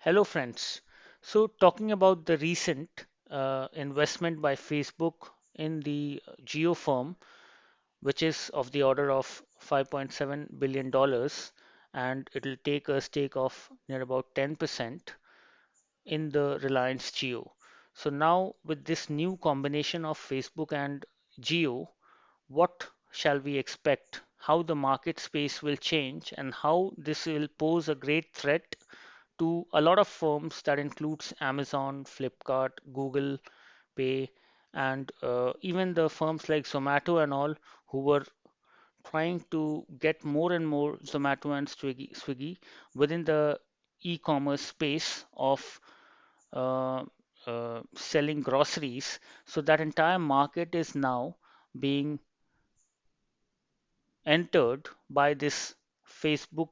Hello, friends. So, talking about the recent investment by Facebook in the Geo firm, which is of the order of $5.7 billion, and it'll take a stake of near about 10% in the Reliance Geo. So, now with this new combination of Facebook and Geo, what shall we expect? How the market space will change, and how this will pose a great threat to a lot of firms that includes Amazon, Flipkart, Google Pay, and even the firms like Zomato and all who were trying to get more and more Zomato and Swiggy within the e-commerce space of uh, selling groceries. So that entire market is now being entered by this Facebook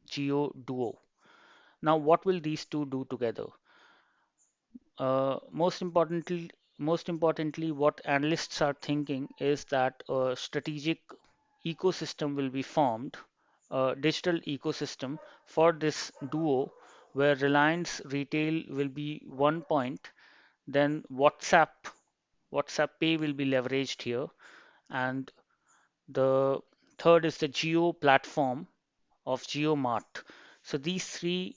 Geo duo. Now, what will these two do together? Most importantly, what analysts are thinking is that a strategic ecosystem will be formed, a digital ecosystem for this duo, where Reliance Retail will be one point, then WhatsApp Pay will be leveraged here, and the third is the Geo platform of GeoMart. So these three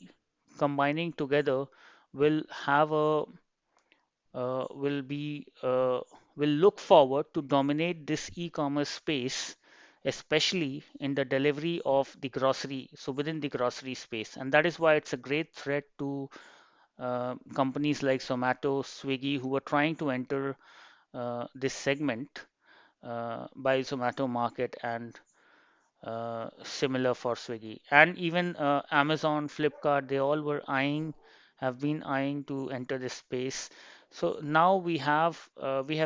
combining together will have a will be will look forward to dominate this e-commerce space, especially in the delivery of the grocery, so within the grocery space. And that is why it's a great threat to companies like Zomato, Swiggy, who are trying to enter this segment by Zomato market and similar for Swiggy. And even Amazon, Flipkart, they all have been eyeing to enter this space. So now we have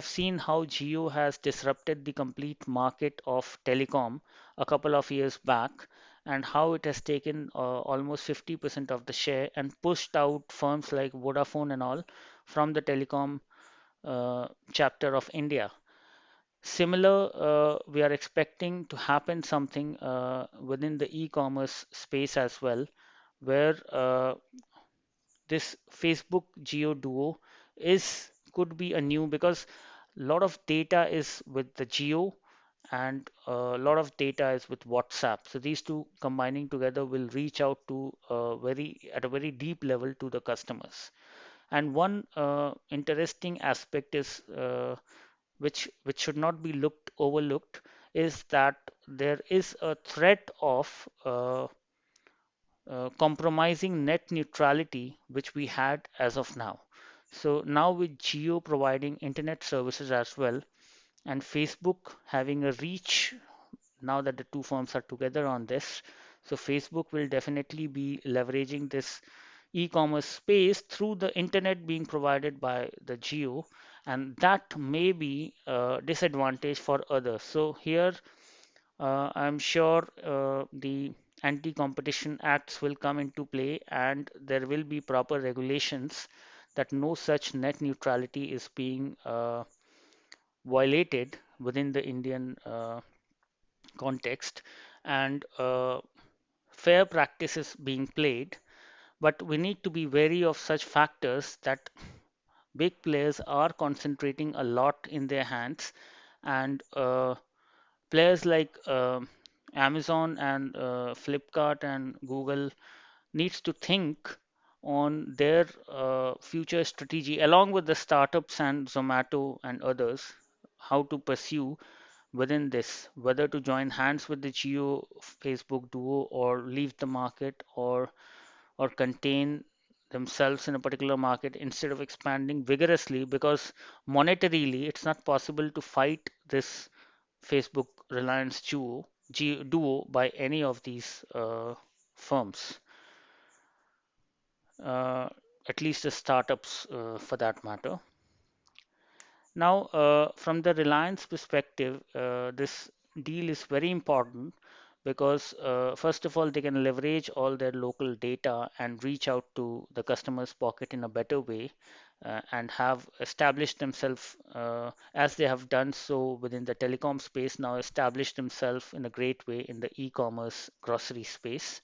seen how Jio has disrupted the complete market of telecom a couple of years back, and how it has taken almost 50% of the share and pushed out firms like Vodafone and all from the telecom chapter of India. Similar, we are expecting to happen something within the e-commerce space as well, where this Facebook Geo Duo is could be a new, because a lot of data is with the Geo and a lot of data is with WhatsApp. So these two combining together will reach out to at a very deep level to the customers. And one interesting aspect is which should not be looked overlooked, is that there is a threat of compromising net neutrality which we had as of now. So now with Geo providing internet services as well, and Facebook having a reach, now that the two firms are together on this, so Facebook will definitely be leveraging this e-commerce space through the internet being provided by the Geo, and that may be a disadvantage for others. So here, I'm sure the anti-competition acts will come into play, and there will be proper regulations that no such net neutrality is being violated within the Indian context, and fair practices being played. But we need to be wary of such factors that big players are concentrating a lot in their hands, and players like Amazon and Flipkart and Google needs to think on their future strategy along with the startups and Zomato and others, how to pursue within this, whether to join hands with the Geo Facebook duo or leave the market, or contain themselves in a particular market instead of expanding vigorously, because monetarily it's not possible to fight this Facebook Reliance duo by any of these firms, uh, at least the startups for that matter. Now, from the Reliance perspective, this deal is very important because, first of all, they can leverage all their local data and reach out to the customer's pocket in a better way, and have established themselves, as they have done so within the telecom space, now established themselves in a great way in the e-commerce grocery space.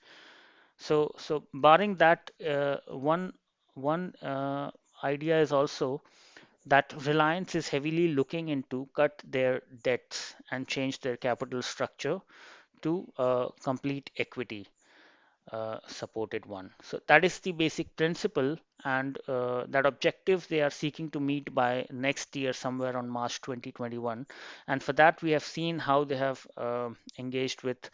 So barring that, one idea is also that Reliance is heavily looking into cut their debts and change their capital structure to complete equity supported one. So that is the basic principle, and that objective they are seeking to meet by next year, somewhere on March 2021. And for that, we have seen how they have engaged with.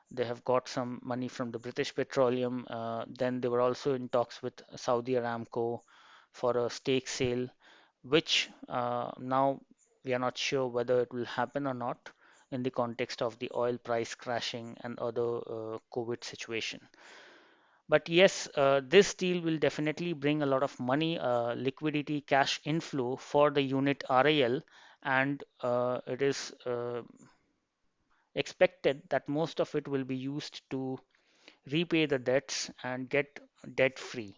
They have got some money from the British Petroleum. Then they were also in talks with Saudi Aramco for a stake sale, which now we are not sure whether it will happen or not in the context of the oil price crashing and other COVID situation. But yes, this deal will definitely bring a lot of money, liquidity, cash inflow for the unit RAL, and it is expected that most of it will be used to repay the debts and get debt free.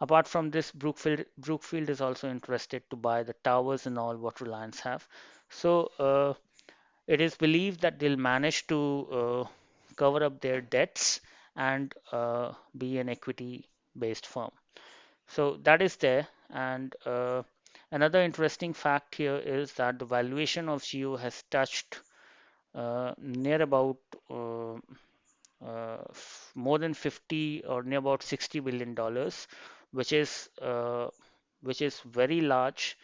Apart from this, Brookfield is also interested to buy the towers and all what Reliance have. So it is believed that they'll manage to cover up their debts and be an equity-based firm. So that is there. And another interesting fact here is that the valuation of Geo has touched near about more than 50 or near about $60 billion, which is uh, which is very large.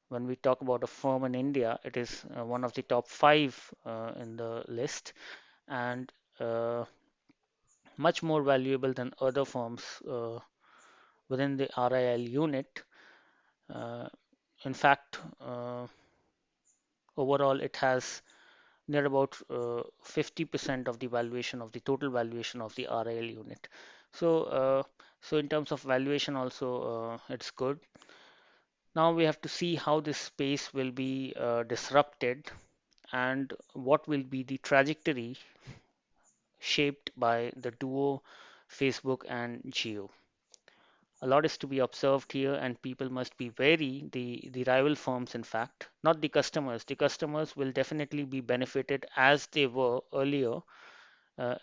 When we talk about a firm in India, it is one of the top five in the list, and uh, much more valuable than other firms within the RIL unit. Uh, in fact, overall, it has near about 50% of the valuation of the total valuation of the RIL unit. So, so in terms of valuation, also it's good. Now we have to see how this space will be disrupted and what will be the trajectory shaped by the duo Facebook and Geo. A lot is to be observed here, and people must be wary. The rival firms, in fact, not the customers. The customers will definitely be benefited as they were earlier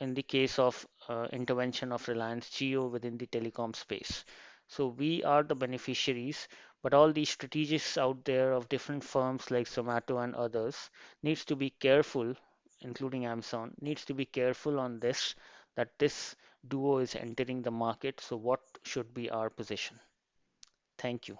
in the case of intervention of Reliance Jio within the telecom space. So we are the beneficiaries, but all these strategists out there of different firms like Zomato and others needs to be careful, including Amazon, needs to be careful on this, that this duo is entering the market. So what should be our position? Thank you.